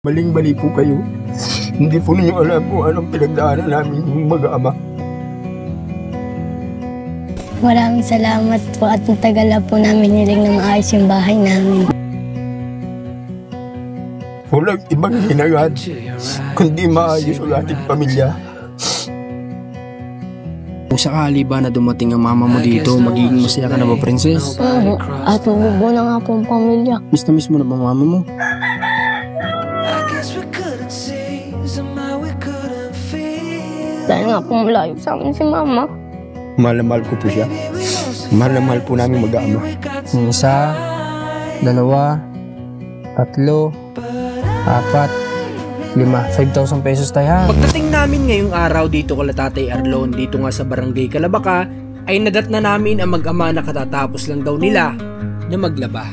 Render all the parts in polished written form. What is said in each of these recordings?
Maling-mali po kayo. Hindi po ninyo alam kung anong pinagdaanan namin mag-ama. Maraming salamat po at matagal na po namin hiling na maayos yung bahay namin. Walang ibang hinagad, kundi maayos ang ating pamilya. Kung sakali ba na dumating ang mama mo dito, magiging masaya ka na ba, princess? Oo, at mabubuo na nga po ang pamilya. Miss na miss mo na ba mama mo? Dahil nga po malayo sa amin si mama. Mahal na mahal ko po siya. Mahal na mahal po namin mag-ama. 1, 2, 3, 4, 5. 5,000 pesos tayo ha. Pagdating namin ngayong araw dito kala Tatay Arlon, dito nga sa Barangay Calabaka, ay nadat na namin ang mag-ama na katatapos lang daw nila na maglaba.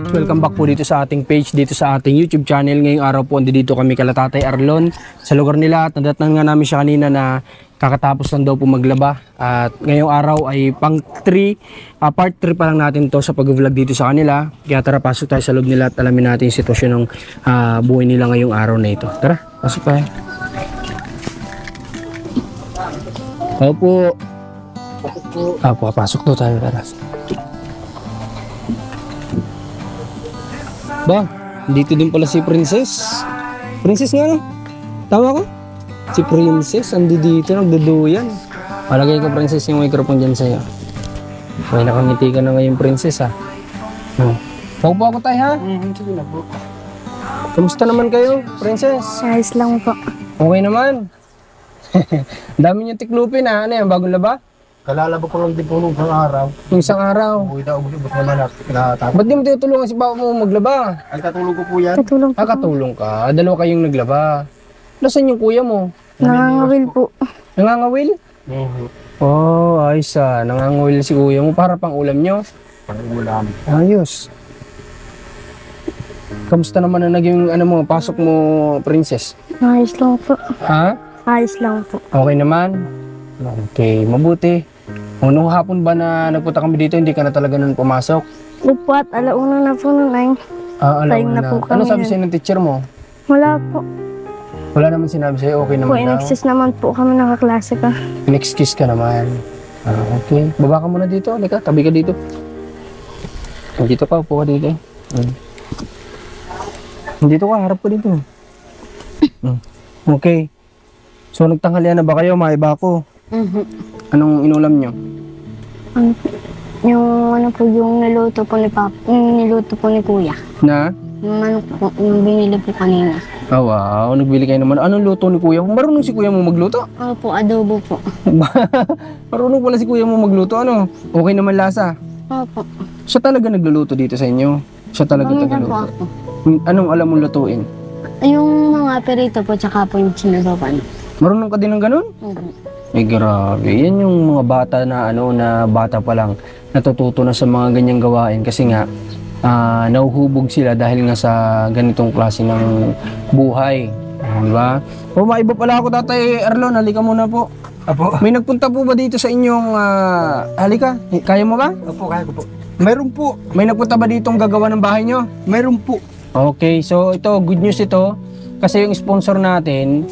Welcome back po dito sa ating page, dito sa ating YouTube channel. Ngayong araw po, dito kami kala Tatay Arlon sa lugar nila. At nadatnan nga namin siya kanina na kakatapos lang daw po maglaba. At ngayong araw ay pang 3, part 3 pa lang natin to sa pag-vlog dito sa kanila. Kaya tara, pasok tayo sa loob nila at alamin natin yung sitwasyon ng buhay nila ngayong araw na ito. Tara, pasok tayo. Opo. Pasok daw tayo, tara. Ba, dito din pala si Princess. Princess nga no? Tama ko? Si Princess, andi dito, nagduduyan. Palagay ko, Princess, yung microphone dyan sa'yo. May nakangiti ka na ngayon, Princess, ha? Paupo ako tayo, ha? Sige na po. Kamusta naman kayo, Princess? Ayos lang po. Okay naman. Dami niyong tiklupin, ha? Ano yan, bagong laba? Kalalaba ko lang din po nung isang araw. Yung isang araw. Uwi daw, ba't naman nakatapos? Ba't di mo tinutulungan si papa mo maglaba? Ay, katulong ko po yan. Katulong po. Katulong ka. Dalawa kayong naglaba. Nasaan yung kuya mo? Nangangawil po. Nangangawil? Oh, ayos ah. Nangangawil si kuya mo para pang ulam nyo. Pang ulam. Ayos. Kamusta naman na naging pasok mo, Princess? Ayos lang po. Ha? Ayos lang po. Okay naman? Okay, mabuti. Nung hapon ba na nagpunta kami dito, hindi ka na talaga nun pumasok? Upo at alauna na po nun ay. Alam Time mo na na. po kami Ano sabi nun. sa'yo ng teacher mo? Wala po. Wala naman sinabi sa'yo, okay Po, naman daw. in-excess naman po kami nakaklase ka. In-excuse ka naman. Okay. Baba ka muna dito. Halika, tabi ka dito. Dito ka, upo ka dito. Dito ka, harap ka dito. Okay. So, nagtanghalian na ba kayo? Maiba ako. Anong inulam nyo? Yung niluto po ni Papa, yung niluto po ni Kuya. Na? Yung po, yung binili po kanina. Oh, wow. Nagbili kayo naman. Anong luto ni kuya mo? Marunong si kuya mo magluto? Ano po, adobo po. Marunong pala si kuya mo magluto. Ano? Okay naman lasa? Opo. Siya talaga nagluluto dito sa inyo? Siya talaga Paminsan po tagluluto? ako. Anong alam mong lutuin? Yung mga perito po, tsaka po yung sinabawan. Marunong ka din ng ganun? Eh, grabe. Yan yung mga bata na na bata pa lang natututo na sa mga ganyang gawain kasi nga nauhubog sila dahil nga sa ganitong klase ng buhay. Di ba? O, maiba pala ako, Tatay Arlon. Halika muna po. Apo. May nagpunta po ba dito sa inyong halika? Kaya mo ba? Apo, kaya ko po. Mayroon po. May nagpunta ba ditong gagawa ng bahay nyo? Mayroon po. Okay, so ito, good news ito. Kasi yung sponsor natin,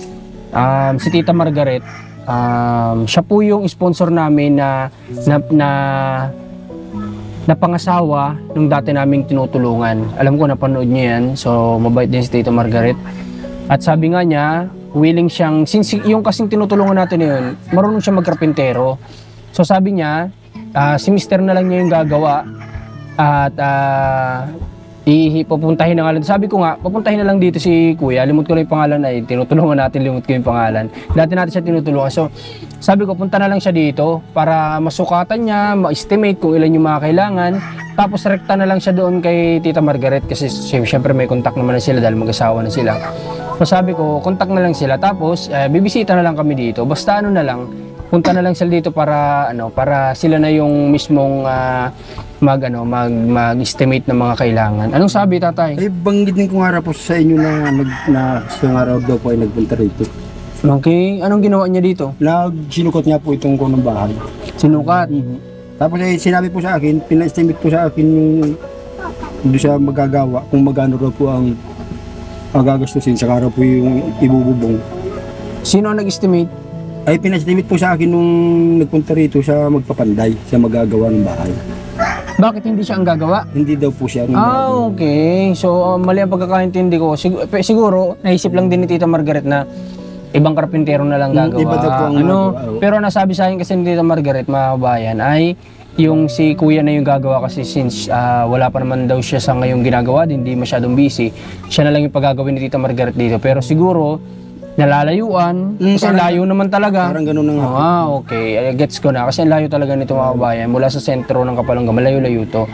si Tita Margaret, siya po yung sponsor namin na pangasawa nung dati naming tinutulungan. Alam ko napanood niyo yan, so mabait din si Tita Margaret. At sabi nga niya, willing siyang, since yung kasing tinutulungan natin yun, marunong siya magkarpintero. So sabi niya, si Mister na lang niya yung gagawa at pupuntahin na nga lang. Sabi ko nga, papuntahin na lang dito si Kuya. Limot ko na yung pangalan ay tinutulungan natin, limot ko yung pangalan. Dati natin siya tinutulungan. So, sabi ko, punta na lang siya dito para masukatan niya, ma-estimate kung ilan yung mga kailangan. Tapos, rekta na lang siya doon kay Tita Margaret kasi syempre may contact naman na sila dahil mag-asawa na sila. So, sabi ko, contact na lang sila. Tapos, bibisita na lang kami dito. Basta na lang, punta na lang sila dito para para sila na yung mismong mag-estimate ng mga kailangan. Anong sabi, Tatay? Ay, banggitin ko nga po sa inyo na isang araw daw po ay nagpunta rito. Okay, anong ginawa niya dito? Sinukot niya po itong ng bahay. Sinukat. Tapos sinabi po sa akin, pina-estimate po sa akin yung doon siya magagawa kung magano raw po ang gagastusin sa araw po yung ibububong. Sino ang nag-estimate? Ay pinastimate po sa akin nung nagpunta rito sa magpapanday, sa magagawa ng bahay. Bakit hindi siya ang gagawa? Hindi daw po siya. Okay. So, mali ang pagkakaintindi ko. Siguro, naisip lang din ni Tita Margaret na ibang karpintero na lang gagawa. Iba daw po ang gagawa. Pero nasabi sa akin kasi ni Tita Margaret, mga kabayan, ay yung si kuya na yung gagawa kasi since wala pa naman daw siya sa ngayong ginagawa, hindi masyadong busy. Siya na lang yung paggagawin ni Tita Margaret dito. Pero siguro, nalalayuan, kasi layo naman talaga. Parang ganun na nga. Okay. Gets ko na. Kasi ang layo talaga nito mga kabayan. Mula sa sentro ng Kapalonga, malayo-layo to.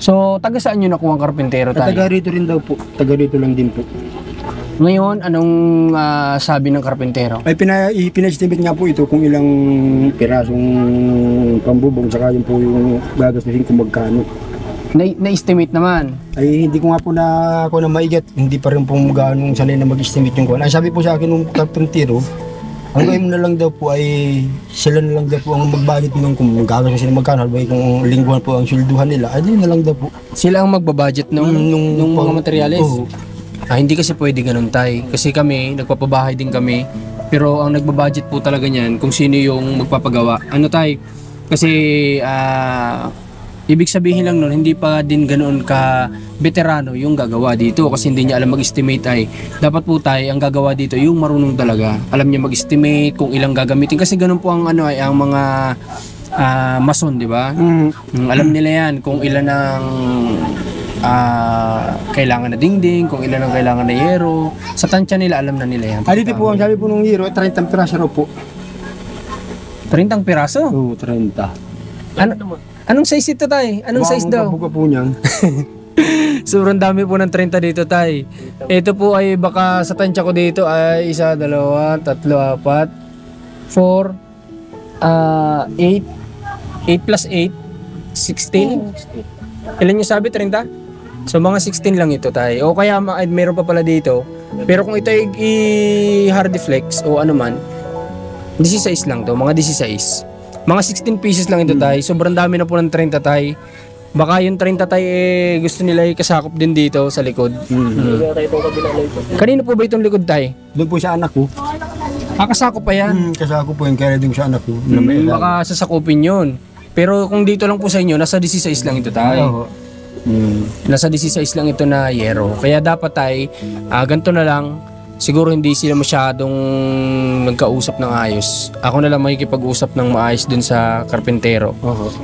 So, taga saan nyo nakuha ang karpintero tayo? Taga rito rin daw po. Taga rito lang din po. Ngayon, anong sabi ng karpintero? Ay pinastimate nga po ito kung ilang pirasong pambubong saka yun po yung gagastusin kung magkano. Na-estimate naman. Ay hindi ko nga po na ako na maigat, hindi pa rin po ganong sanay na mag-estimate yung kuwan. Ay sabi po sa akin ng karpintero, ang gawin na lang daw po ay sila na lang daw po ang mag-budget ng kung gagawin sila magkano, albay kung lingguhan po ang sulduhan nila, ay na lang daw po. Sila ang magbabudget nung mga materyales? Oo. Hindi kasi pwede ganun tay. Kasi kami, nagpapabahay din kami. Pero ang nagbabudget po talaga niyan kung sino yung magpapagawa. Ano tay? Kasi ibig sabihin lang nun, hindi pa din ganoon ka veterano yung gagawa dito kasi hindi niya alam mag-estimate ay. Dapat po tayo ang gagawa dito yung marunong talaga. Alam niya mag-estimate kung ilang gagamitin kasi ganun po ang ano ay ang mga mason, di ba? Alam nila yan kung ilan ang kailangan na dingding, kung ilan ang kailangan na yero. Sa tansya nila, alam na nila yan. Dito po ang sabi po nung hero, 30 piraso raw po. 30 piraso? Oo, 30. Anong size ito tay? Anong size daw? Buka po niyan. Sobrang dami po ng 30 dito tay. Ito po ay baka sa tansya ko dito ay 1, 2, 3, 4, 8 plus 8 16. Ilan yung sabi? 30? So mga 16 lang ito tayo. O kaya mayroon pa pala dito. Pero kung ito ay i-hardiflex o ano man, 16 lang to, mga 16. Mga 16 pieces lang ito tayo. Sobrang dami na po ng 30 tayo. Baka yung 30 tayo gusto nila ikasakop din dito sa likod. Kanino po ba itong likod tayo? Doon po sa anak ko. Kasakop pa yan? Kasako po yung kaya doon sa anak ko. Baka sasakupin yun. Pero kung dito lang po sa inyo, nasa 16 lang ito tayo. Nasa 16 lang ito na yero. Kaya dapat tayo, ganito na lang. Siguro hindi sila masyadong nagkausap ng ayos. Ako na lang makikipag-usap ng maayos dun sa karpintero.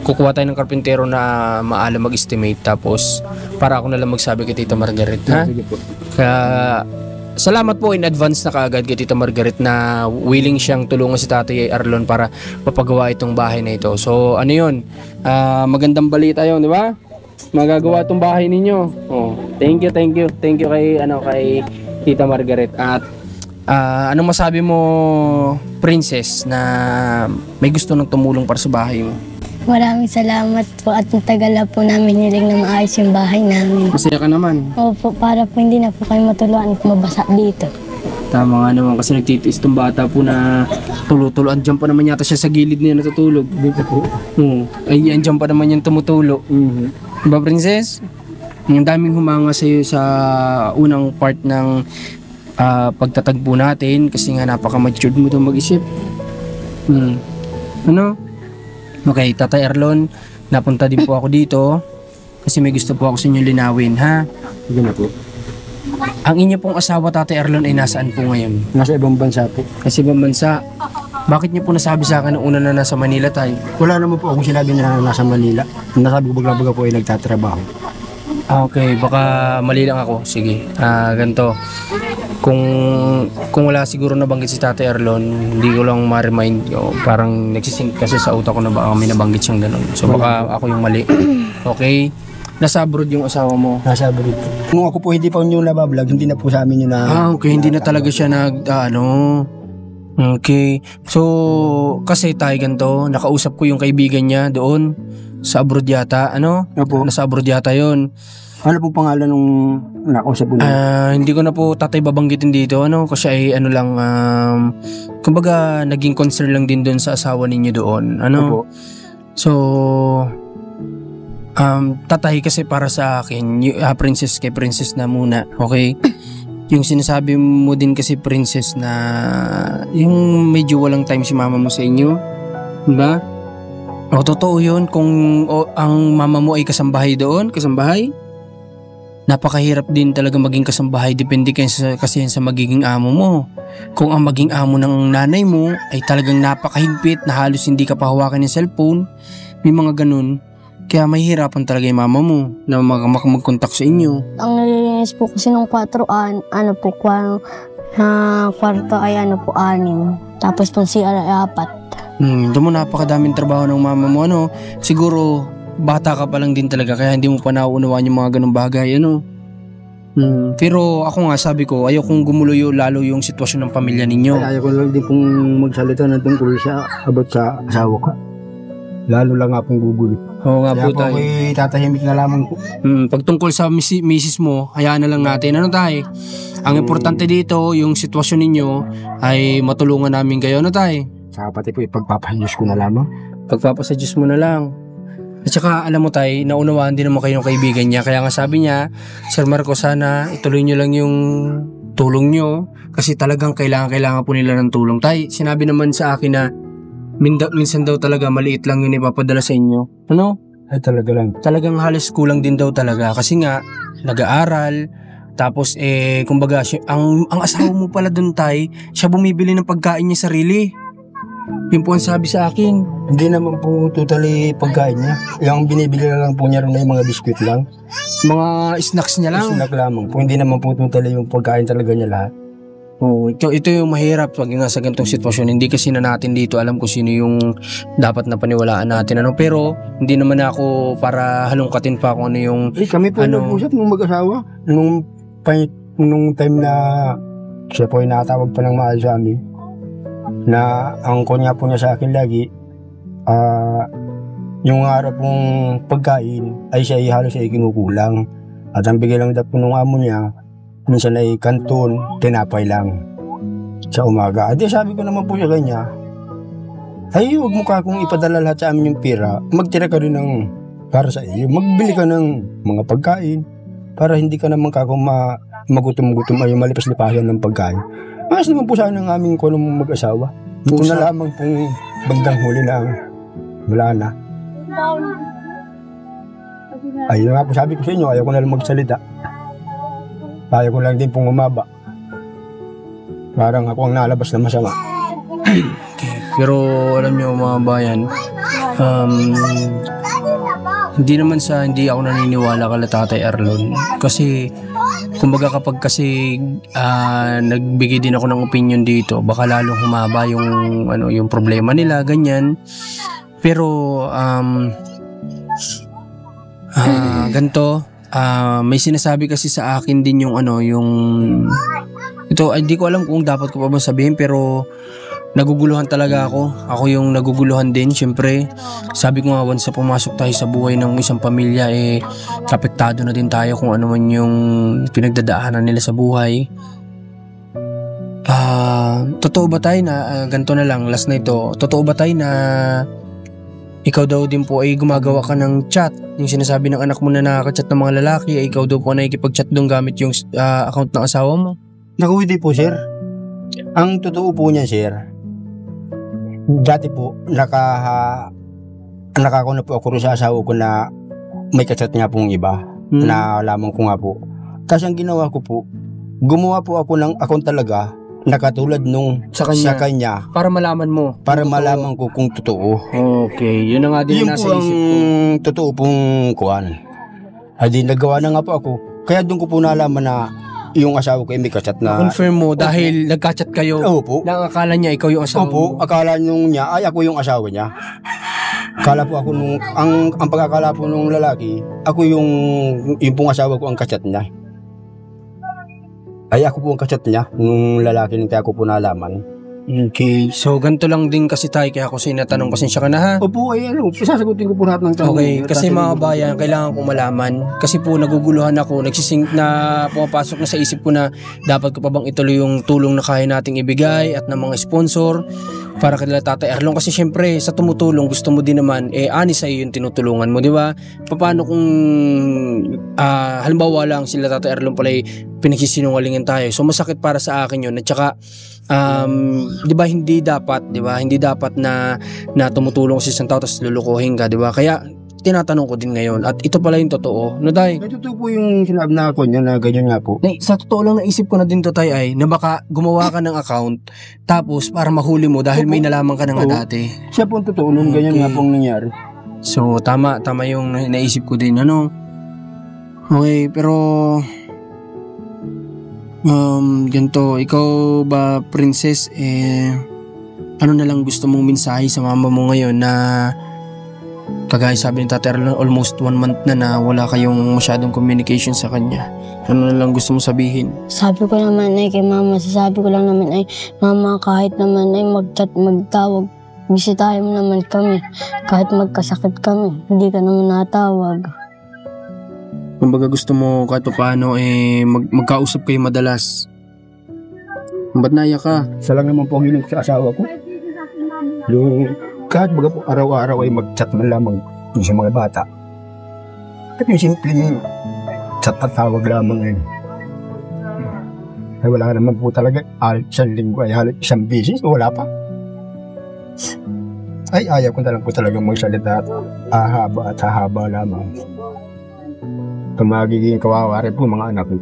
Kukuha tayo ng karpintero na maalam mag-estimate. Tapos, para ako na lang magsabi kay Tita Margaret. Ha? Sige po. Kaya, salamat po in advance na kaagad kay Tita Margaret na willing siyang tulungan si Tatay Arlon para mapagawa itong bahay na ito. So, ano yun? Magandang balita yun, di ba? Magagawa itong bahay ninyo. Thank you kay Tita Margaret. At anong masabi mo, Princess, na may gusto nang tumulong para sa bahay mo? Maraming salamat po at matagal na po namin hiling na maayos yung bahay namin. Masaya ka naman. Opo, para po hindi na po kayo matuluan at mabasa dito. Tama nga naman kasi nagtitiis tong bata po na tulo-tulo. Andiyan pa naman yata siya sa gilid niya natutulog. Dito po. Ay, andiyan pa naman yung tumutulo. Diba, Princess? Ang daming humanga sa'yo sa unang part ng pagtatagpo natin kasi nga napaka-matured mo itong mag-isip. Ano? Okay, Tatay Arlon, napunta din po ako dito kasi may gusto po ako sa inyo linawin, ha? Sige na po. Ang inyo pong asawa, Tatay Arlon, ay nasaan po ngayon? Nasa ibang bansa po. Nasa ibang bansa. Bakit niyo po nasabi sa akin nung una na nasa Manila tayo? Wala naman po akong sinabi na nasa Manila. Nasabi ko bagla-baga po ay nagtatrabaho. Okay, baka mali lang ako. Sige, ganito. Kung wala siguro nabanggit si Tatay Arlon, hindi ko lang ma-remind. Parang nagsisink kasi sa utak ko na baka may nabanggit siyang ganun. So baka ako yung mali. Okay? Nasa abroad yung asawa mo? Nasa abroad po. Kung ako po hindi pa nyo nabablog, hindi na po sa amin yun na... Okay, hindi na talaga siya Okay. So, kasi tayo ganito, nakausap ko yung kaibigan niya doon sa abroad yata. Opo. Nasa abroad yata yun. Ano po pangalan nung nakausap po niya? Hindi ko na po tatay babanggitin dito. Kasi ay kumbaga naging concern lang din doon sa asawa ninyo doon. Opo. So, tatay kasi para sa akin, Princess kay Princess na muna. Okay? yung sinasabi mo din kasi Princess na yung medyo walang time si mama mo sa inyo, diba? O totoo yun kung ang mama mo ay kasambahay doon, kasambahay. Napakahirap din talaga maging kasambahay, depende kasi sa magiging amo mo. Kung ang maging amo ng nanay mo ay talagang napakahigpit na halos hindi ka pahawakan ng cellphone, may mga ganun. Kaya mahihirapan talaga yung mama mo na mag-contact sa inyo. Ang nalilinis po kasi ng 4, kwarto ay 6. Tapos po CR ay 4. Doon mo napakadaming trabaho ng mama mo, siguro bata ka pa lang din talaga kaya hindi mo pa nauunawaan yung mga ganung bagay, Pero ako nga sabi ko, ayaw kong gumulo lalo yung sitwasyon ng pamilya ninyo. Ayaw ko lang din pong magsalita na tungkol about sa asawa ko. Lalo lang nga pong gugulo. Oo nga po tayo. Kaya po ako'y tatahimik na lamang po. Pag tungkol sa misis mo, hayaan na lang natin. Tayo? Ang importante dito, yung sitwasyon ninyo ay matulungan namin kayo, tayo? Saka pati po ipagpapadyos ko na lamang. Pagpapasadyos mo na lang. At saka alam mo tayo, naunawaan din naman kayo ng kaibigan niya. Kaya nga sabi niya, Sir Marco, sana ituloy nyo lang yung tulong nyo. Kasi talagang kailangan po nila ng tulong. Tay, sinabi naman sa akin na minsan daw talaga maliit lang yun ipapadala sa inyo. Ay talaga lang. Talagang halos kulang din daw talaga. Kasi nga, nag-aaral. Tapos kumbaga, ang asawa mo pala dun, Tay, siya bumibili ng pagkain niya sarili. Yun po ang sabi sa akin. Hindi naman po totally pagkain niya. Yung binibili na lang po niya rin ay mga biskuit lang. Mga snacks niya lang. Snack lamang po. Hindi naman po totally yung pagkain talaga niya lahat. Ito yung mahirap pag nasa ganitong sitwasyon. Hindi kasi na natin dito alam kung sino yung dapat na paniwalaan natin. Pero hindi naman ako para halongkatin pa kung ano yung... Kami po nag-usap nung mag-asawa. Nung time na siya po ay nakatawag pa ng mahal sa amin. Na ang kunya po niya sa akin lagi, yung araw pong pagkain ay siya ay halos ay kinukulang. At ang bigay lang daw po nung amo niya, minsan ay kanton, tinapay lang sa umaga. At sabi ko naman po sa kanya, ay huwag mo ka kung ipadala lahat sa amin yung pera, magtira ka rin ng para sa iyo, magbili ka ng mga pagkain para hindi ka naman ka kung magutom-gutom ay malipas-lipasan ng pagkain. Mas naman po sana ng aming kunong mag-asawa. Ito na lamang pong bandang huli na wala na. Ayun nga po sabi ko sa inyo, ayaw ko na lang magsalita. Ayaw ko lang din pong umaba. Parang ako ang nalabas na masama. Pero alam nyo mga bayan, hindi naman sa hindi ako naniniwala kala Tatay Arlon. Kasi kumbaga kapag kasi nagbigay din ako ng opinion dito, baka lalong humaba yung problema nila, ganyan. Pero ganito, may sinasabi kasi sa akin din yung ito, hindi ko alam kung dapat ko pa ba sabihin, pero naguguluhan talaga ako. Ako yung naguguluhan din, syempre. Sabi ko nga, once na pumasok tayo sa buhay ng isang pamilya, apektado na din tayo kung ano man yung pinagdadaanan nila sa buhay. Totoo ba tayo na, ganito na lang, last na ito, totoo ba tayo na ikaw daw din po ay gumagawa ka ng chat? Yung sinasabi ng anak mo na nakaka-chat ng mga lalaki, ay ikaw daw po na nakikipag-chat doon gamit yung account ng asawa mo? Naku, hindi po, sir. Ang totoo po niya, sir, dati po, nakako na po ako rin sa asawa ko na may kachat niya pong iba, na lamang ko nga po. Tapos ang ginawa ko po, gumawa po ako ng account talaga, na katulad nung sa kanya. Para malaman mo. Para malaman ko kung totoo. Okay, yun na nga din nasa isip ko. Yun po ang totoo pong kuhan. Ay nagawa na nga po ako. Kaya doon ko po nalaman na yung asawa ko ay may kachat na... Confirm mo dahil nagkachat kayo. Opo. Nang akala niya ikaw yung asawa mo. Opo, akala niya ay ako yung asawa niya. Akala po ako nung... Ang pagkakala po nung lalaki, ako yung pong asawa ko ang kachat niya. Ay ako po ang kachat niya, nung lalaki nang kaya ko po nalaman. Okay, so ganito lang din kasi tayo, kaya ako sinatanong, pasensya ka na ha. Opo, sasagutin ko po lahat ng tanong. Okay, kasi mga bayan, kailangan kong malaman. Kasi po naguguluhan ako, pumapasok na sa isip ko na dapat ko pa bang ituloy yung tulong na kaya nating ibigay at ng mga sponsor. para kay Tatay Arlong, kasi syempre sa tumutulong gusto mo din naman ani sa iyo yung tinutulungan mo, di ba? Paano kung halimbawa lang sila Tatay Arlong pala pinagsisinungalingan tayo, so masakit para sa akin yun. At saka di ba hindi dapat na tumutulong sa isang tao tapos lulukuhin ka, di ba? Kaya tinatanong ko din ngayon, at ito pala yung totoo, no tay? Ito po yung sinabi na ako niya na ganyan nga po. Sa totoo lang naisip ko na din to tay ay na baka gumawa ka ng account tapos para mahuli mo dahil may nalaman ka na nga dati. Siya po ang totoo nun, ganyan nga pong nangyari. So tama yung naisip ko din, ano? Okay, pero ganito, ikaw ba, Princess, ano na lang gusto mong mensahe sa mama mo ngayon na kagaya sabi ni Tatay Arlong, almost 1 month na wala kayong masyadong communication sa kanya. Ano na lang gusto mong sabihin? Sabi ko naman ay kay mama, sasabi ko lang naman ay, mama, kahit naman ay mag-chat, magtawag, bisitahin mo naman kami. Kahit magkasakit kami, hindi ka naman natawag. Kumbaga gusto mo kahit paano magkausap kayo madalas. Ba't naiyak ka? Isa lang naman po ang hiling sa asawa ko. Yung kahit baga po araw-araw ay mag-chat man lamang yung sa mga bata. At yung simpleng chat at tawag lamang ay wala naman po talaga. Isang linggo ay halos isang beses, wala pa. Ay ayaw ko na lang po talaga magsalita at hahaba lamang. Kung magiging kawawa rin po mga anak ko.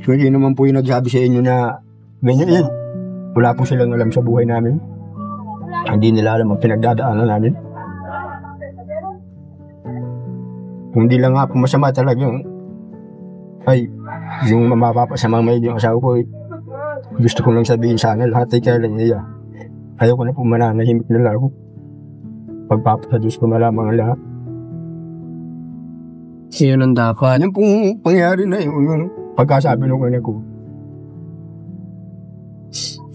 So hindi naman po yung nagsabi sa inyo na ganyan yan. Wala po silang alam sa buhay namin. Hindi nila alam ang pinagdadaanan namin. Kung hindi lang nga po masama talaga ay yung mapapasamang may yung asawa ko gusto ko lang sabihin sana lahat ay kailan niya. Ayaw ko na po mananahimik na lang ako. Pagpapasadus ko malamang ang lahat. Yun ang dapat. Yan pong pangyari na yung pagkasabi ng anak ko.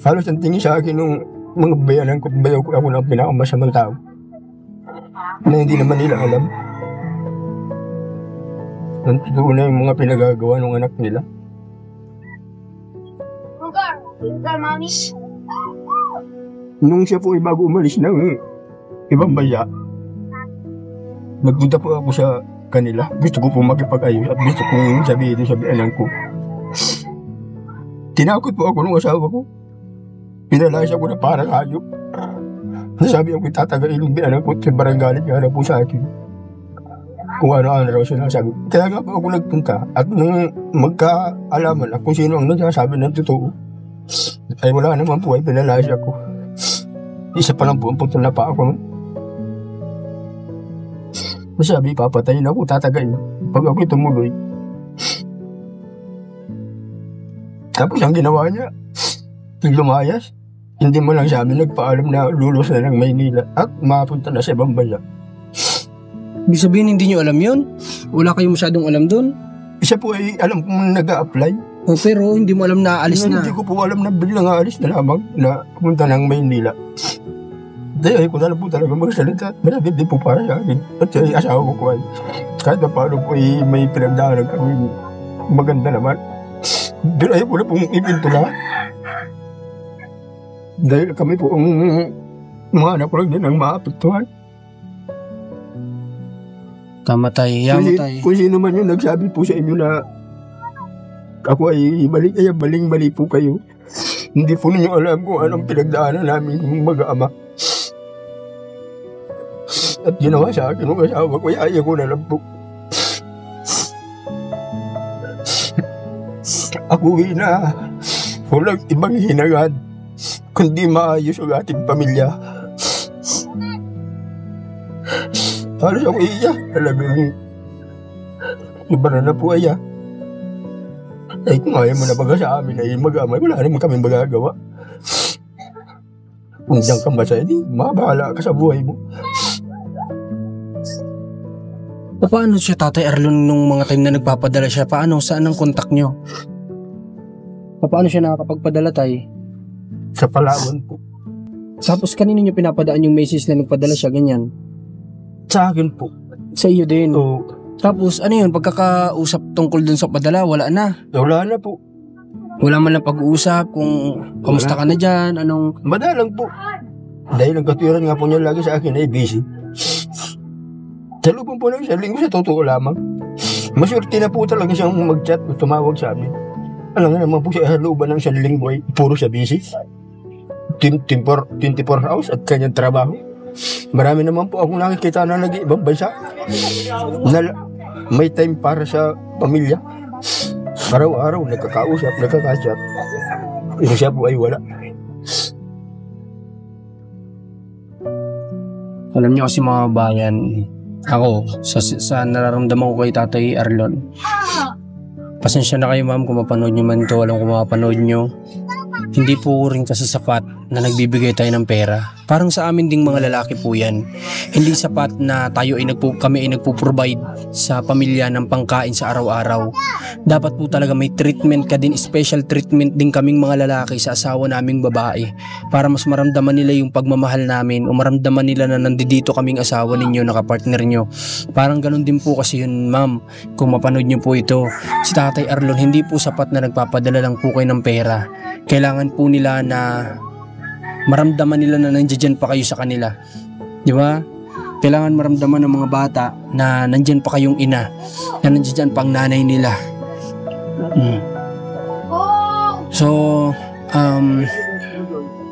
Halos ang tingin sa akin nung mga bayanan ko, bayaw ko ako ng pinakamasamang tao na hindi naman nila alam. Nandito na yung mga pinagagawa ng anak nila. Nung siya po ay bago umalis ng ibang baya, nagpunta po ako sa kanila. Gusto ko po makipag-ayos at gusto kong sabihin sa biyanan ko. Tinakot po ako ng asawa ko. Pinalayas ako na parang hayop. Nasabi ako tatagayin yung biyanan ko sa baranggalit niya na po sa akin. Kung ano-ano raw sinasabi. Kaya nga po ako nagpunta at nung magkaalaman at kung sino ang nagsasabi ng totoo, ay wala naman po ay pinalayas ako. Isa pa lang po ang punto na pa ako. Nasabi, papatayin ako, tatagayin. Pag ako tumuloy. Tapos ang ginawa niya, lumayas. Hindi mo lang sa amin nagpaalam na lulos na ng Maynila at mapunta na sa ibang bansa. Ibig sabihin hindi nyo alam yun? Wala kayong masyadong alam dun? Isa po ay alam kong nag-a-apply. Pero hindi mo alam na aalis na. Hindi ko po alam na biglang aalis na lamang na pumunta ng Maynila. Dahil ko na lang po talaga magsalita. Marami din po para sa akin. At yung asawa ko ay kahit na paano po ay may pinagdaanan kami maganda naman. Pero ayaw ko na pong ipinto lahat. Dahil kami po ang mga anak ko lang din ang maapektuhan. Tama tayo, yaman tayo. Kung sino man yung nagsabi po sa inyo na ako ay mali po kayo. Hindi po ninyo alam kung anong pinagdaanan namin yung mag-ama. At ginawa sa akin ng asawa ko, ayaw ko na lang po. Ako na walang ibang hinagad kundi maayos ang ating pamilya. Halos ako iya, talagang iba na po ay kung ayaw mo na baga sa amin ay mag-amay, wala naman kami magagawa. Kung diyan ka masaya, di mabahala ka sa buhay mo. Paano siya Tatay Arlong nung mga time na nagpapadala siya? Paano? Saan ang kontak nyo? Paano siya nakakapagpadala tayo? Sa Palawan po. Tapos kanino nyo pinapadaan yung message na nagpadala siya, ganyan? Sa akin po. Sa iyo din? Oo. Tapos ano yun, pagkakausap tungkol dun sa padala, wala na? Wala na po. Wala man lang pag-uusap kung kamusta ka na dyan, anong... Madalang po. Dahil ang katuwiran nga po niya lagi sa akin ay busy. Sa lubong po lang, sa linggo sa totoo lamang. Maswerte na po talaga siyang mag-chat o tumawag sa amin. Alam nga naman po siya looban ng isang linggo ay puro siya busy. 24 hours at kanyang trabaho. Marami naman po akong nakikita na nag-iibang bansa na may time para sa pamilya. Araw-araw nagkakausap, nagkakachat. Pero siya po ay wala. Alam niyo kasi mga bayan, ako, sa nararamdaman ko kay Tatay Arlon, pasensya na kayo ma'am kung mapanood nyo man ito, alam ko mapanood nyo. Hindi po rin kasi sapat na nagbibigay tayo ng pera. Parang sa amin ding mga lalaki po yan. Hindi sapat na kami ay nagpo-provide sa pamilya ng pangkain sa araw-araw. Dapat po talaga may treatment ka din, special treatment din kaming mga lalaki sa asawa naming babae. Para mas maramdaman nila yung pagmamahal namin o maramdaman nila na nandito kaming asawa ninyo, nakapartner nyo. Parang ganun din po kasi yun ma'am. Kung mapanood nyo po ito, si Tatay Arlon hindi po sapat na nagpapadala lang po kayo ng pera. Kailangan po nila na maramdaman nila na nandiyan pa kayo sa kanila. Di ba? Kailangan maramdaman ng mga bata na nandiyan pa kayong ina, na nandiyan pa ang nanay nila. So,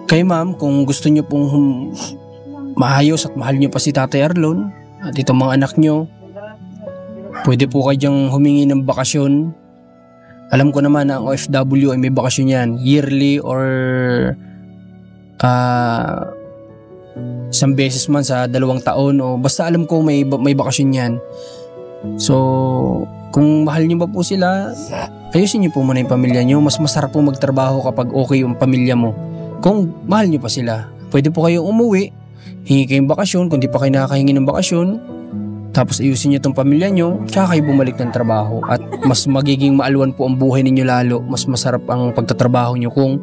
kayo ma'am, kung gusto nyo pong maayos at mahal nyo pa si Tatay Arlon at itong mga anak nyo, pwede po kayo dyang humingi ng bakasyon. Alam ko naman na ang OFW ay may bakasyon yan, yearly or isang beses man sa 2 taon o basta alam ko may bakasyon yan. So, kung mahal nyo ba po sila, ayusin nyo po muna yung pamilya nyo. Mas masarap po magtrabaho kapag okay yung pamilya mo. Kung mahal nyo pa sila, pwede po kayong umuwi, hingi kayong bakasyon, kung di pa kayo nakakahingi ng bakasyon, tapos ayusin nyo itong pamilya nyo, tsaka kayo bumalik ng trabaho at mas magiging maalwan po ang buhay ninyo lalo. Mas masarap ang pagtatrabaho nyo kung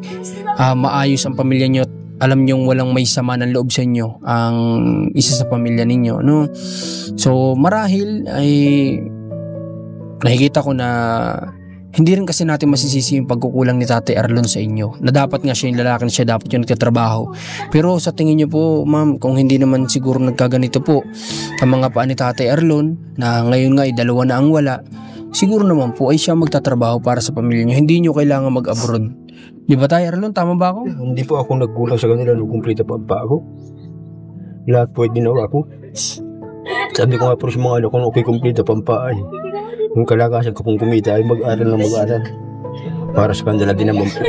maayos ang pamilya nyo at alam nyo walang may sama ng loob sa inyo ang isa sa pamilya ninyo, no? So marahil ay nakikita ko na hindi rin kasi natin masisisi yung pagkukulang ni Tatay Arlon sa inyo, na dapat nga siya yung lalaki na siya dapat yung nagtatrabaho. Pero sa tingin nyo po ma'am, kung hindi naman siguro nagkaganito po ang mga paa ni Tatay Arlon na ngayon nga ay 2 na ang wala, siguro naman po ay siya magtatrabaho para sa pamilya nyo. Hindi nyo kailangan mag-abroad. Di ba Tay Arlon? Tama ba ako? Hindi po ako nagkulang sa kanila nung kumplita pa ako. Lahat po ay ginawa ko. Sabi ko nga po sa mga anak ko, okay kumplita pa ay. Kung kalakasan ko kung kumita ay mag-aral na mag-aral. Para sa kanila din naman po.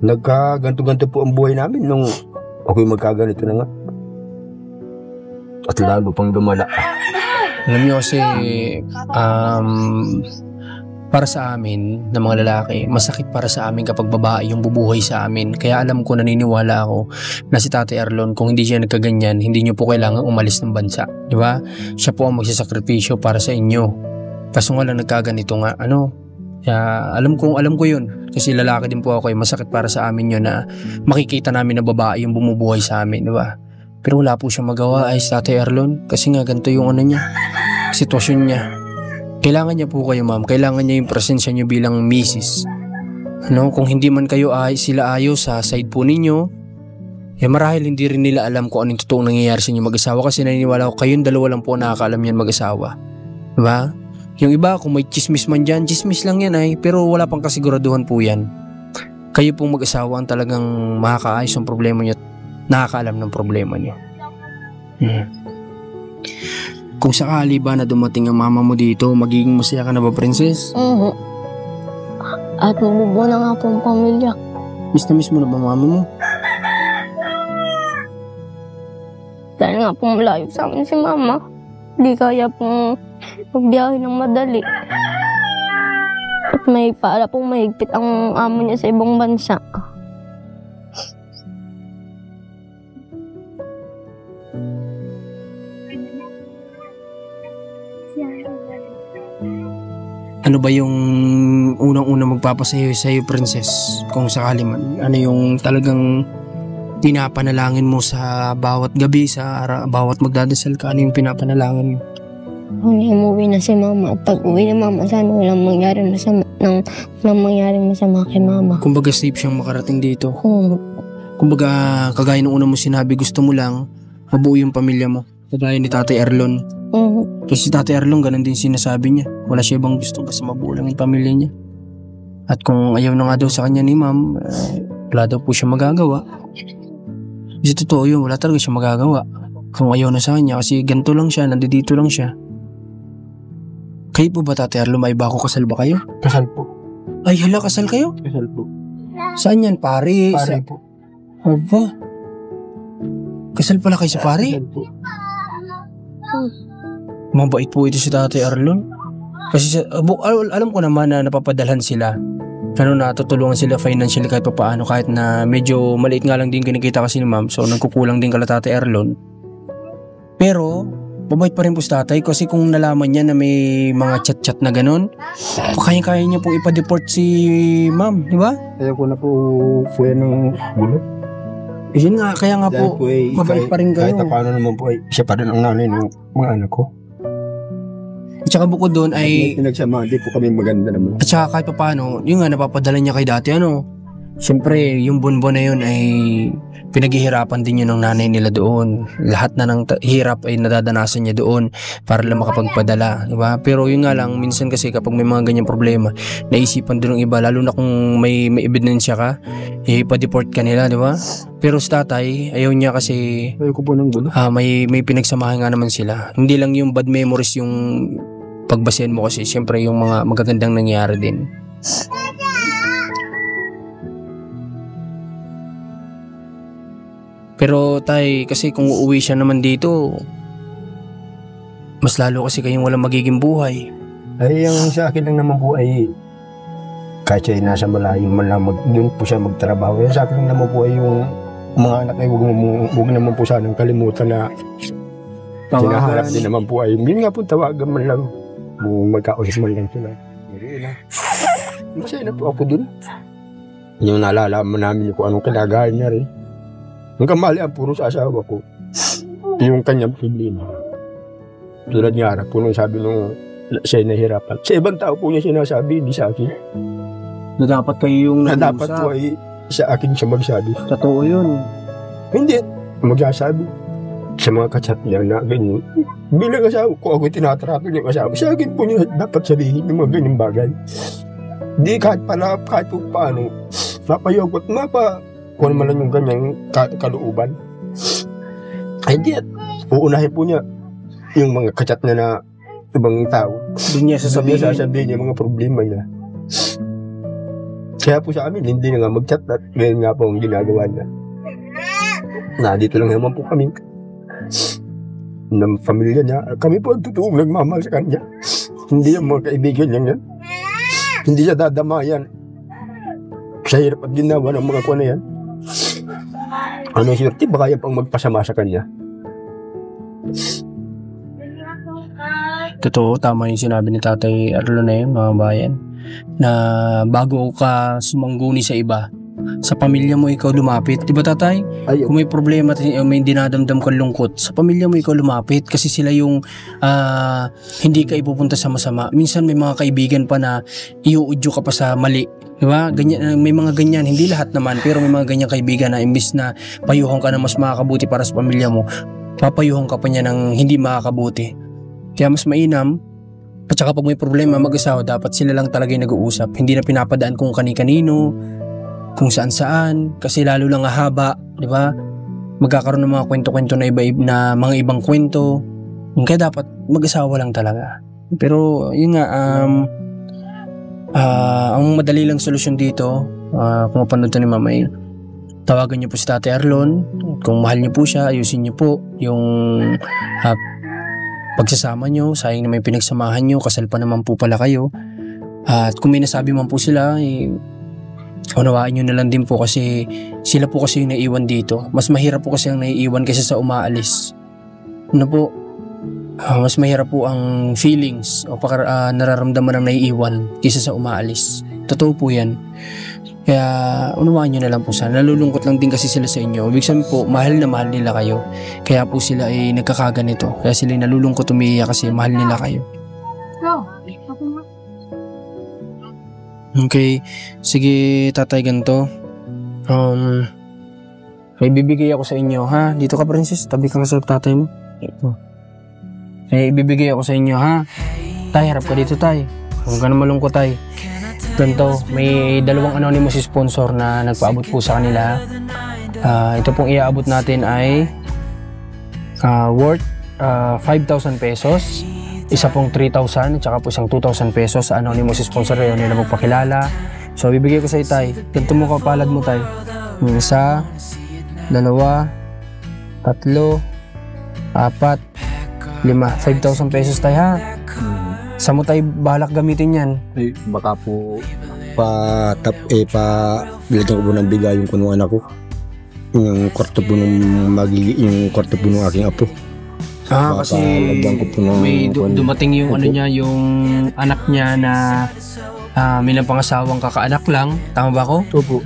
Nagkaganto-ganto po ang buhay namin nung ako'y magkaganito na nga. At lalo pang lumala. Alam nyo kasi, para sa amin na mga lalaki, masakit para sa amin kapag babae yung bubuhay sa amin. Kaya alam ko, naniniwala ako na si Tatay Arlon, kung hindi siya nagkaganyan, hindi nyo po kailangan umalis ng bansa. Di ba? Siya po ang magsasakripisyo para sa inyo. Kaso nga lang nagkaganito nga, Kaya alam ko yun. Kasi lalaki din po ako, masakit para sa amin yun na makikita namin na babae yung bumubuhay sa amin, di ba? Pero wala po siyang magawa ay si Tatay Arlon. Kasi nga ganito yung niya, sitwasyon niya. Kailangan niya po kayo ma'am, kailangan niya yung presensya niyo bilang misis. Kung hindi man kayo sila ayos sa side po ninyo, marahil hindi rin nila alam kung anong totoong nangyayari sa inyo mag-asawa, kasi naniniwala ko kayong 2 lang po nakakaalam yan mag-asawa. Diba? Yung iba, kung may chismis man dyan, chismis lang yan pero wala pang kasiguraduhan po yan. Kayo pong mag-asawa ang talagang makakaayos ang problema niyo at nakakaalam ng problema niyo. Kung sakali ba na dumating ang mama mo dito, magiging masaya ka na ba, princess? Oo. At mabubuo na nga po ang pamilya. Miss na miss mo na ba mama mo? Dahil nga po malayo sa amin si mama. Hindi kaya pong magbiyahe ng madali. At may paala pong mahigpit ang amo niya sa ibang bansa. Ano ba yung unang-unang magpapasayo sa'yo, princess? Kung sakali man, ano yung talagang pinapanalangin mo sa bawat gabi, sa bawat magdadasal ka, ano yung pinapanalangin mo? kung umuwi na si mama. At pag uwi na mama, sana walang mangyaring masama kay mama. Kumbaga safe siyang makarating dito. Oo. Kumbaga kagaya nung una mo sinabi, gusto mo lang mabuo yung pamilya mo. Kagaya ni Tatay Arlon. Oo. Kasi si Tatay Arlon ganun din sinasabi niya. Wala siya ibang gusto basta mabuo lang yung pamilya niya. At kung ayaw na nga daw sa kanya ni ma'am, wala daw po siya magagawa. Kasi totoo yun, wala talaga siya magagawa. Kung ayaw na sa kanya, kasi ganito lang siya, nandito lang siya. Kayo po ba, Tatay Arlo, may bago kasal ba kayo? Kasal po. Ay, hala, kasal kayo? Kasal po. Saan yan, pare? Pare po. Aba. Kasal pala kayo sa pare? Kasal po. Mabait po ito si Tatay Arlo. Kasi alam ko naman na napapadalhan sila. Pero natutulungan sila financially kahit pa paano, kahit na medyo maliit nga lang din kinikita kasi ni ma'am. So, nagkukulang din kala Tatay Arlon. Pero, mabait pa rin po si tatay kasi kung nalaman niya na may mga chat-chat na ganun, kaya niya pong ipa-deport si ma'am, di ba? Kaya ko na po yan ng gulo. Yun nga, kaya nga po, mabait pa rin kayo. Kahit paano naman po ay siya pa rin ang nanay ng mga anak ko. At saka bukod doon ay... Pinagsama, di po kami maganda naman. At saka kahit pa paano, yun nga, napapadala niya kay dati, Siyempre, yung bunbon na yun ay pinaghihirapan din yun ng nanay nila doon. Lahat na ng hirap ay nadadanasan niya doon para lang makapagpadala, di ba? Pero yun nga lang, minsan kasi kapag may mga ganyang problema, naisipan doon ng iba, lalo na kung may ebidensya ka, ipa-deport ka nila, di ba? Pero sa tatay, ayaw niya kasi Ayaw ko po ng gulo. may pinagsamahan nga naman sila. Hindi lang yung bad memories yung pagbasehan mo kasi, siyempre yung mga magagandang nangyari din. Pero tay, kasi kung uuwi siya naman dito, mas lalo kasi kayong walang magiging buhay. Ay, ang sa akin lang naman po ay kahit siya ay nasa malayo man lang, doon po siya magtrabaho. Yung sa akin lang naman po ay yung mga anak ay huwag naman po sanang kalimutan na sinaharap din naman po ay yun nga po tawagan man lang kung magkausap man lang sila. Masaya na po ako dun. Yung nalalaman namin kung anong kinagahan niya rin. Hanggang mali ang puro sa asawa ko. Yung kanyang problema. Tulad niya harap po nung sabi nung siya nahirapan. Sa ibang tao po niya sinasabi, hindi sa akin. Na dapat kayo yung Na dapat po ay sa akin siya magsabi. Totoo yun. Hindi. Magsasabi. Sa mga kachat niya na ganyan. Bilang asawa ko, ako tinatrato niyang asawa. Sa akin po niya dapat sabihin ng mga ganyang bagay. Di kahit po paano, mapayagot, kung naman lang yung ganyang kalooban. Ay di at uunahin po niya yung mga kachat na ibang tao. Doon niya sasabihin niya mga problema niya. Kaya po sa amin, hindi na nga mag-chat at ngayon nga po ang ginagawa niya. Dito lang naman po kami ng pamilya niya. Kami po ang totoong nagmamahal sa kanya. Hindi yung mga kaibigan niya yan. Hindi siya dadamayan. Sa hirap at ginawa ng mga kuha na yan. Ano swerte, baka yan pang magpasama sa kanya. Totoo, tama yung sinabi ni Tatay Arlo na yun, mga bayan. Na bago ka sumangguni sa iba, sa pamilya mo ikaw lumapit. Diba tatay? Ay, Kung may problema, may dinadamdam kang lungkot, sa pamilya mo ikaw lumapit kasi sila yung hindi ka ipupunta sa masama. Minsan may mga kaibigan pa na iuudyo ka pa sa mali. Diba? Ganyan, may mga ganyan, hindi lahat naman, pero may mga ganyan kaibigan na imbis na payuhan ka na mas makakabuti para sa pamilya mo, papayuhan ka pa niya ng hindi makakabuti. Kaya mas mainam, at saka pag may problema mag-asawa, dapat sila lang talaga yung nag-uusap. Hindi na pinapadaan kung kani-kanino, kung saan-saan, kasi lalo lang haba, di ba? Magkakaroon ng mga kwento-kwento na na mga ibang kwento. Kaya dapat mag-asawa lang talaga. Pero yun nga, ang madali lang solusyon dito, kung mapanood to ni Mama, tawagan niyo po si Tatay Arlon. Kung mahal niyo po siya, ayusin niyo po yung pagsasama niyo. Sayang na may pinagsamahan niyo, kasal pa naman po pala kayo. At kung may nasabi man po sila, unawain nyo na lang din po kasi sila po kasi yung naiiwan dito. Mas mahirap po kasi ang naiiwan kaysa sa umaalis. Ano po? Mas mahirap po ang feelings o nararamdaman ng naiiwan kaysa sa umaalis. Totoo po yan. Kaya unawaan nyo na lang po sana. Nalulungkot lang din kasi sila sa inyo. Ibig sabihin po, mahal na mahal nila kayo. Kaya po sila ay nagkakaganito. Kaya sila nalulungkot umiiyak kasi mahal nila kayo. Okay. Sige, tatay, ganito. May bibigay ako sa inyo, ha? Dito ka, princess. Tabi ka nga sa tatay mo. Ito. May ibibigay ako sa inyo, ha? Tay, harap ka dito, tay. Huwag ka na malungkot, tay. Ganito, may dalawang anonymous sponsor na nagpaabot po sa kanila. Ito pong iaabot natin ay worth 5,000 pesos. Isa pong 3,000 at saka po isang 2,000 pesos sa anonymous sponsor. Yun nila magpakilala. So, bibigay ko sa tay. Ganito mo kapalad mo, tay. Isa, dalawa, tatlo, apat, 5,000 pesos, tay, ha? Sa mo tayo balak gamitin yan? Ay, baka po bilagyan ko po ng bigay yung kuno anak ko. Yung kwarto po yung kwarto po ng aking apo. Baka Kasi lagyan ko po ng may dumating yung ano niya, yung anak niya na may napangasawang kakaanak lang. Tama ba ko? Opo.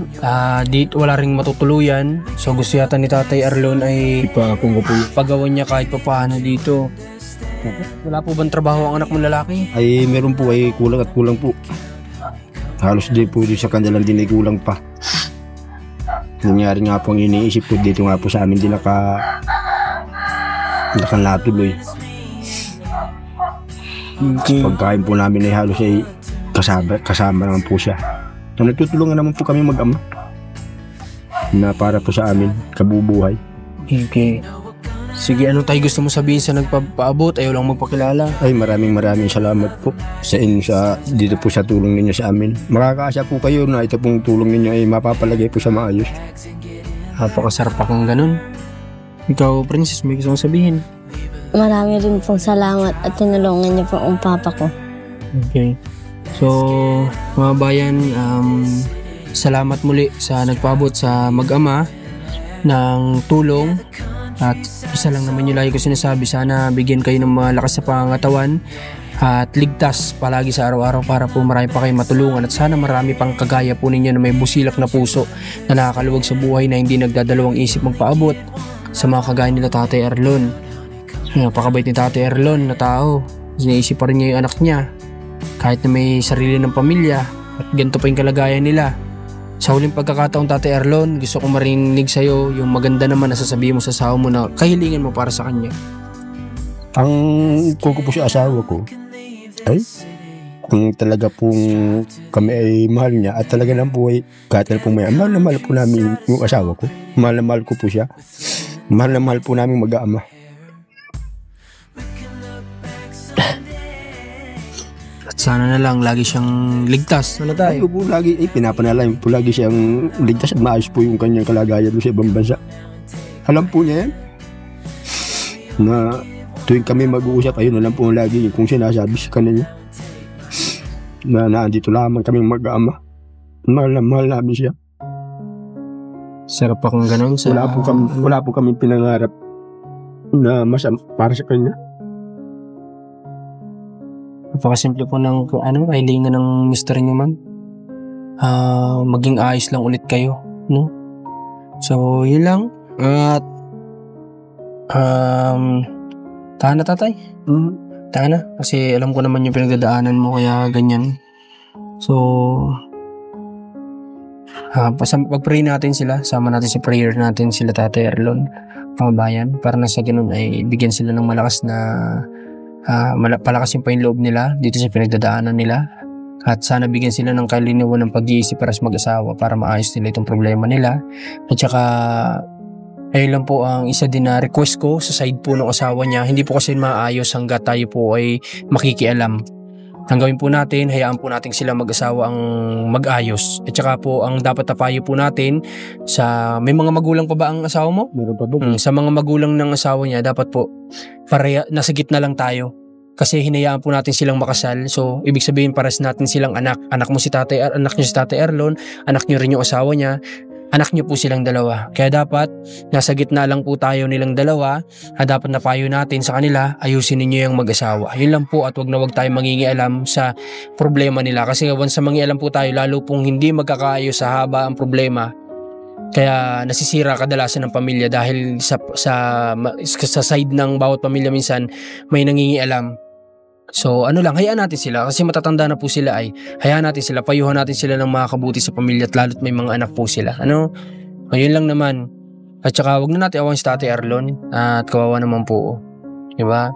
Dito wala ring matutuluyan. So gusto yata ni Tatay Arlon ay Ipakong ko po. pagawan niya kahit papaano dito. Wala po bang trabaho ang anak mong lalaki? Ay meron po ay kulang at kulang po. Halos di po sa kanilang din ay kulang pa. Nangyari nga po ang iniisip ko dito nga po sa amin din nakanatuloy. Pagkain po namin ay halos ay kasama naman po siya. So, nagtutulungan naman po kami mag-ama na para po sa amin kabubuhay. Okay. Sige, ano tayo gusto mo sabihin sa nagpapaabot? Ayaw lang magpakilala. Ay maraming salamat po sa inyo dito po sa tulong ninyo sa amin. Makakaasa po kayo na ito pong tulong ninyo ay mapapalagay po sa maayos. Napakasarap akong ganun. Ikaw, princess, may gusto mong sabihin? Marami rin pong salamat at tinulungan niyo po ang papa ko. Okay. So, mga bayan, salamat muli sa nagpaabot sa mag-ama ng tulong. At isa lang naman yung lagi ko sinasabi, sana bigyan kayo ng malakas sa pangangatawan at ligtas palagi sa araw-araw para po marami pa kayong matulungan. At sana marami pang kagaya po ninyo na may busilak na puso na nakakaluwag sa buhay na hindi nagdadalawang isip magpaabot sa mga kagaya nila Tatay Arlon. Napakabait ni Tatay Arlon na tao. Sinaisip pa rin niya yung anak niya kahit na may sarili ng pamilya at ganito pa yung kalagayan nila. Sa huling pagkakataon, Tatay Arlon, gusto ko marinig sa'yo yung maganda naman na sasabihin mo sa asawa mo na kahilingan mo para sa kanya. Ang kuko po sa asawa ko ay kung talaga pong kami ay mahal niya at talaga lang po ay kahit na pong mahal na mahal po namin yung asawa ko. Mahal na mahal ko po siya. Mahal na mahal po namin mag-aama. At sana na lang lagi siyang ligtas. Ano Ay, tayo? po lagi, pinapanalay po lagi siyang ligtas at maayos po yung kanyang kalagayan doon sa ibang bansa. Alam po niya yan. Na tuwing kami mag-uusap, ayun na lang po lagi kung sinasabi sa kanya. Na naandito lamang kami mag-ama. Mahal namin siya. Sarap akong ganun sa... Wala po kami pinangarap na masama para sa kanya. Napakasimple po ng kahilingan ng mister niyo man. Maging ayos lang ulit kayo, no? So, yun lang. At tahan na, tatay. Tahan na. Kasi alam ko naman yung pinagdadaanan mo, kaya ganyan. So, pag-pray natin sila. Sama natin sa prayer natin sila, Tatay Arlon, mga bayan. Para na sa ganun ay bigyan sila ng malakas na palakasin pa yung loob nila dito sa pinagdadaanan nila. At sana bigyan sila ng kalinawan ng pag-iisip para sa mag-asawa para maayos nila itong problema nila. At saka ayun lang po ang isa din na request ko sa side po ng asawa niya. Hindi po kasi maayos hanggat tayo po ay makikialam. Ang gawin po natin, hayaan po natin sila mag-asawa ang mag-ayos. At saka po ang dapat tapayo po natin sa... May mga magulang pa ba ang asawa mo? Meron pa ba? Sa mga magulang ng asawa niya, dapat po nasa gitna lang tayo. Kasi hinayaan po natin silang makasal. So, ibig sabihin pares natin silang anak. Anak mo si Tatay, anak niyo si Tatay Arlon, anak niyo rin yung asawa niya. anak nyo po silang dalawa. Kaya dapat nasa gitna lang po tayo nilang dalawa, at dapat na payo natin sa kanila, ayusin ninyo yung mag-asawa. Yun lang po, at wag na wag tayo mangingialam sa problema nila. Kasi once sa mangingialam po tayo, lalo pong hindi magkakaayos sa haba ang problema, kaya nasisira kadalasan ng pamilya dahil sa side ng bawat pamilya minsan may nangingialam. So ano lang, hayaan natin sila kasi matatanda na po sila, ay hayaan natin sila, payuhan natin sila ng mga kabuti sa pamilya, at lalo't may mga anak po sila. Ano? Ayun lang naman. At saka wag na natin awan si Tatay Arlon, at kawawa naman po. Diba?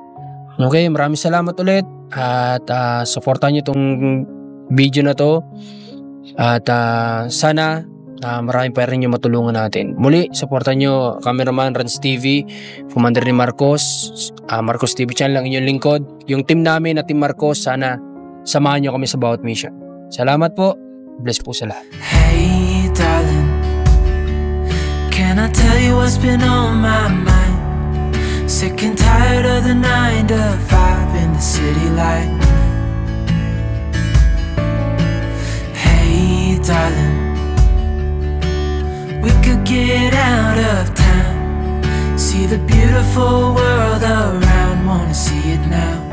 Okay, maraming salamat ulit, at supportan nyo itong video na to, at sana marami pa rin yung matulungan natin. Muli, supportan nyo cameraman Rans TV, Commander ni Marcos, Marcos TV channel, ang inyong lingkod. Yung team namin na Team Marcos, sana samahan nyo kami sa bawat mission. Salamat po. Bless po sa lahat. Hey darling, can I tell you what's been on my mind? Sick and tired of the 9 to 5 in the city light. Hey darling, we could get out of town, see the beautiful world around, wanna see it now.